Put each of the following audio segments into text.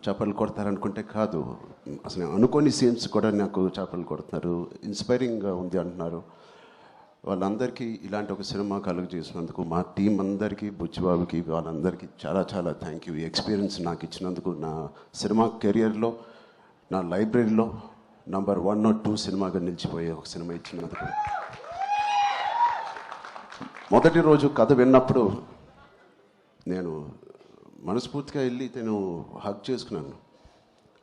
చేపలు కొడతారనుకుంటే కాదు, అసలు అనుకోని సీన్స్ కూడా నాకు చేపలు కొడుతున్నారు, ఇన్స్పైరింగ్గా ఉంది అంటున్నారు. వాళ్ళందరికీ ఇలాంటి ఒక సినిమా కలుగు చేసినందుకు మా టీం అందరికీ, బుచ్చిబాబుకి, వాళ్ళందరికీ చాలా చాలా థ్యాంక్ యూ. ఈ ఎక్స్పీరియన్స్ నాకు ఇచ్చినందుకు, నా సినిమా కెరియర్లో, నా లైబ్రరీలో నంబర్ 1 or 2 సినిమాగా నిలిచిపోయే ఒక సినిమా ఇచ్చినందుకు. మొదటి రోజు కథ విన్నప్పుడు నేను మనస్ఫూర్తిగా వెళ్ళి నేను హగ్ చేసుకున్నాను.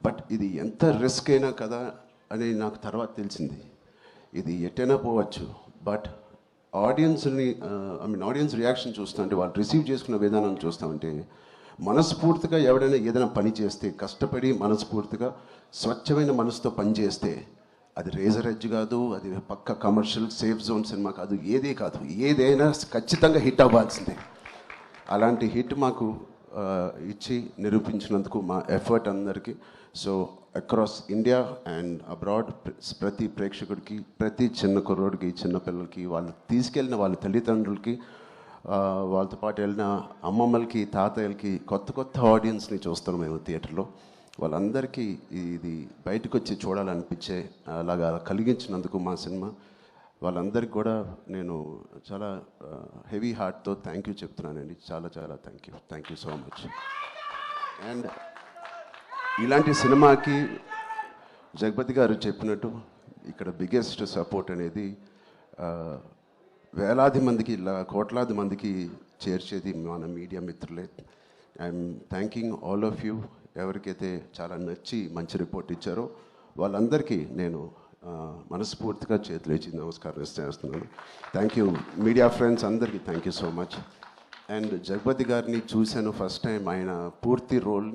బట్ ఇది ఎంత రిస్క్ అయినా కదా అని నాకు తర్వాత తెలిసింది. ఇది ఎట్టైనా పోవచ్చు, బట్ ఆడియన్స్ని ఆడియన్స్ రియాక్షన్ చూస్తుంటే, వాళ్ళు రిసీవ్ చేసుకున్న విధానం చూస్తామంటే, మనస్ఫూర్తిగా ఎవడైనా ఏదైనా పని చేస్తే, కష్టపడి మనస్ఫూర్తిగా స్వచ్ఛమైన మనసుతో పని చేస్తే, అది రేజర్ ఎడ్జ్ కాదు, అది పక్క కమర్షియల్ సేఫ్ జోన్ సినిమా కాదు, ఏదే కాదు, ఏదైనా ఖచ్చితంగా హిట్ అవ్వాల్సిందే. అలాంటి హిట్ మాకు ఇచ్చి నిరూపించినందుకు మా ఎఫర్ట్ అందరికీ. So across India and abroad ప్రతి ప్రేక్షకుడికి, ప్రతి చిన్న కుర్రోడికి, చిన్న పిల్లలకి, వాళ్ళు తీసుకెళ్ళిన వాళ్ళ తల్లిదండ్రులకి, వాళ్ళతో పాటు వెళ్ళిన అమ్మమ్మలకి, తాతయ్యలకి, కొత్త కొత్త ఆడియన్స్ని చూస్తాం మేము థియేటర్లో. వాళ్ళందరికీ ఇది బయటకు వచ్చి చూడాలనిపించే అలాగా కలిగించినందుకు మా సినిమా, వాళ్ళందరికీ కూడా నేను చాలా హెవీ హార్ట్తో థ్యాంక్ యూ చెప్తున్నానండి. చాలా చాలా thank you so much. And ఇలాంటి సినిమాకి జగపతి గారు చెప్పినట్టు ఇక్కడ బిగ్గెస్ట్ సపోర్ట్ అనేది వేలాది మందికి, కోట్లాది మందికి చేర్చేది మన మీడియా మిత్రులే. I'm thanking all of you. ఎవరికైతే చాలా నచ్చి మంచి రిపోర్ట్ ఇచ్చారో వాళ్ళందరికీ నేను మనస్ఫూర్తిగా చేతులేచి నమస్కారం చేస్తున్నాను. థ్యాంక్ యూ మీడియా ఫ్రెండ్స్ అందరికీ thank you so much. And Jagapathi గారిని చూశాను ఫస్ట్ టైం, ఆయన పూర్తి రోల్ని